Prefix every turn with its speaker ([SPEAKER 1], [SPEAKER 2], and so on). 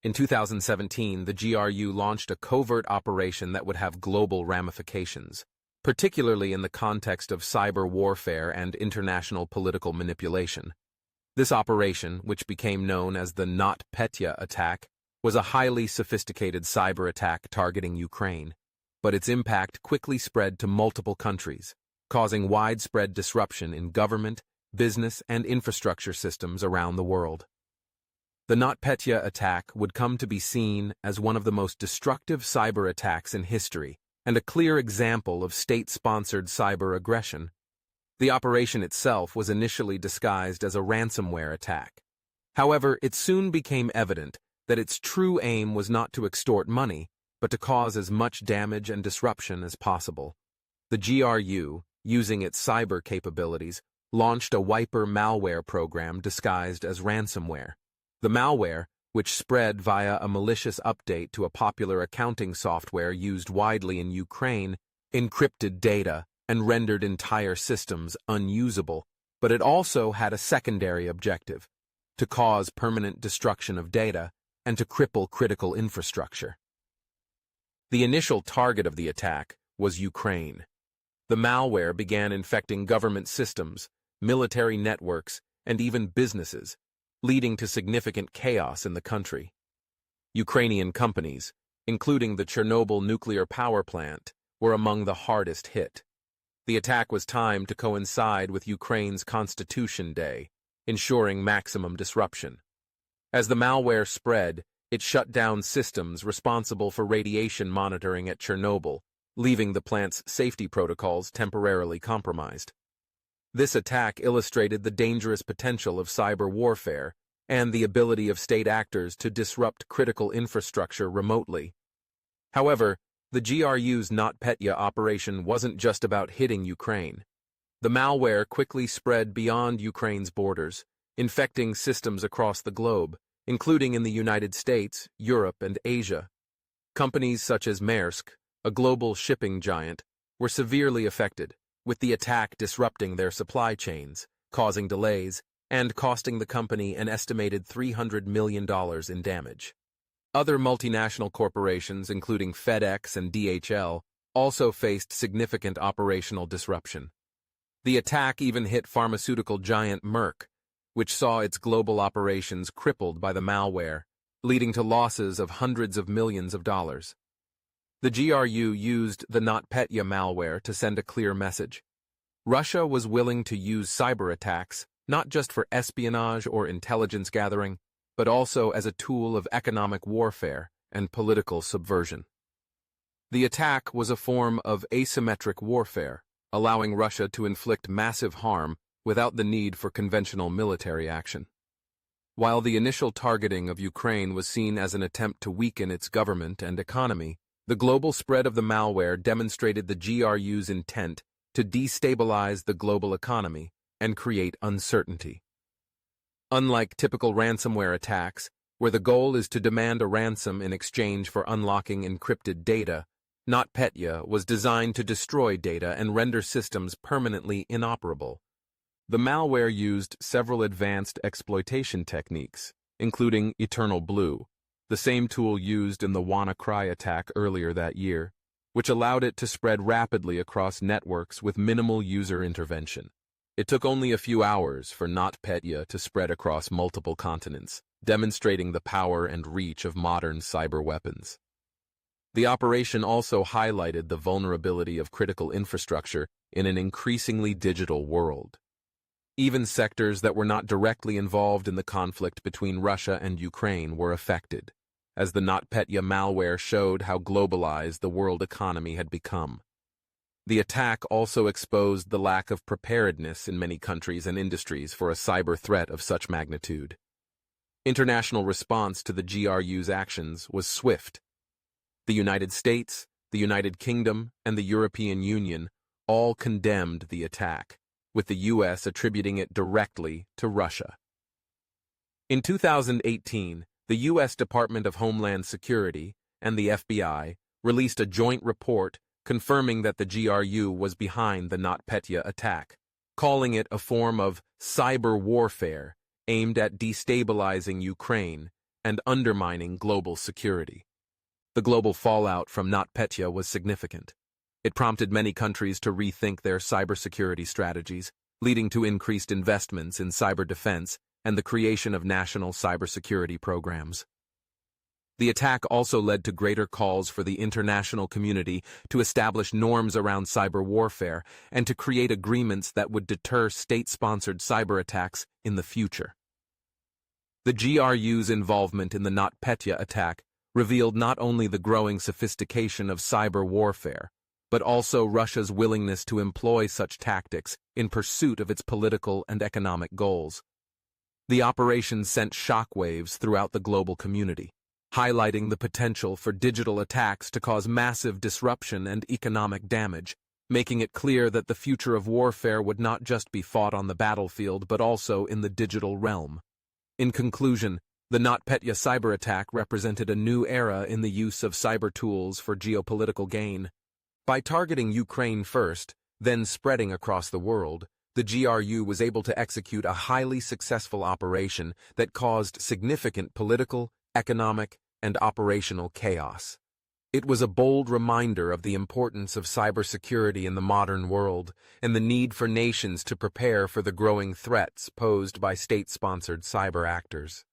[SPEAKER 1] In 2017, the GRU launched a covert operation that would have global ramifications, particularly in the context of cyber warfare and international political manipulation. This operation, which became known as the NotPetya attack, was a highly sophisticated cyber attack targeting Ukraine, but its impact quickly spread to multiple countries, causing widespread disruption in government, business, and infrastructure systems around the world. The NotPetya attack would come to be seen as one of the most destructive cyber attacks in history and a clear example of state-sponsored cyber aggression. The operation itself was initially disguised as a ransomware attack. However, it soon became evident that its true aim was not to extort money, but to cause as much damage and disruption as possible. The GRU, using its cyber capabilities, launched a wiper malware program disguised as ransomware. The malware, which spread via a malicious update to a popular accounting software used widely in Ukraine, encrypted data and rendered entire systems unusable, but it also had a secondary objective: to cause permanent destruction of data and to cripple critical infrastructure. The initial target of the attack was Ukraine. The malware began infecting government systems, military networks, and even businesses, leading to significant chaos in the country. Ukrainian companies, including the Chernobyl nuclear power plant, were among the hardest hit. The attack was timed to coincide with Ukraine's Constitution Day, ensuring maximum disruption. As the malware spread, it shut down systems responsible for radiation monitoring at Chernobyl, leaving the plant's safety protocols temporarily compromised. This attack illustrated the dangerous potential of cyber warfare and the ability of state actors to disrupt critical infrastructure remotely. However, the GRU's NotPetya operation wasn't just about hitting Ukraine. The malware quickly spread beyond Ukraine's borders, infecting systems across the globe, including in the United States, Europe, and Asia. Companies such as Maersk, a global shipping giant, were severely affected, with the attack disrupting their supply chains, causing delays, and costing the company an estimated $300 million in damage. Other multinational corporations, including FedEx and DHL, also faced significant operational disruption. The attack even hit pharmaceutical giant Merck, which saw its global operations crippled by the malware, leading to losses of hundreds of millions of dollars. The GRU used the NotPetya malware to send a clear message. Russia was willing to use cyber attacks not just for espionage or intelligence gathering, but also as a tool of economic warfare and political subversion. The attack was a form of asymmetric warfare, allowing Russia to inflict massive harm without the need for conventional military action. While the initial targeting of Ukraine was seen as an attempt to weaken its government and economy, the global spread of the malware demonstrated the GRU's intent to destabilize the global economy and create uncertainty. Unlike typical ransomware attacks, where the goal is to demand a ransom in exchange for unlocking encrypted data, NotPetya was designed to destroy data and render systems permanently inoperable. The malware used several advanced exploitation techniques, including Eternal Blue, the same tool used in the WannaCry attack earlier that year, which allowed it to spread rapidly across networks with minimal user intervention. It took only a few hours for NotPetya to spread across multiple continents, demonstrating the power and reach of modern cyber weapons. The operation also highlighted the vulnerability of critical infrastructure in an increasingly digital world. Even sectors that were not directly involved in the conflict between Russia and Ukraine were affected, as the NotPetya malware showed how globalized the world economy had become. The attack also exposed the lack of preparedness in many countries and industries for a cyber threat of such magnitude. International response to the GRU's actions was swift. The United States, the United Kingdom, and the European Union all condemned the attack, with the U.S. attributing it directly to Russia. In 2018, the U.S. Department of Homeland Security and the FBI released a joint report confirming that the GRU was behind the NotPetya attack, calling it a form of cyber warfare aimed at destabilizing Ukraine and undermining global security. The global fallout from NotPetya was significant. It prompted many countries to rethink their cybersecurity strategies, leading to increased investments in cyber defense and the creation of national cybersecurity programs. The attack also led to greater calls for the international community to establish norms around cyber warfare and to create agreements that would deter state-sponsored cyber attacks in the future. The GRU's involvement in the NotPetya attack revealed not only the growing sophistication of cyber warfare, but also Russia's willingness to employ such tactics in pursuit of its political and economic goals. The operation sent shockwaves throughout the global community, highlighting the potential for digital attacks to cause massive disruption and economic damage, making it clear that the future of warfare would not just be fought on the battlefield but also in the digital realm. In conclusion, the NotPetya cyber attack represented a new era in the use of cyber tools for geopolitical gain. By targeting Ukraine first, then spreading across the world, the GRU was able to execute a highly successful operation that caused significant political, economic, and operational chaos. It was a bold reminder of the importance of cybersecurity in the modern world and the need for nations to prepare for the growing threats posed by state-sponsored cyber actors.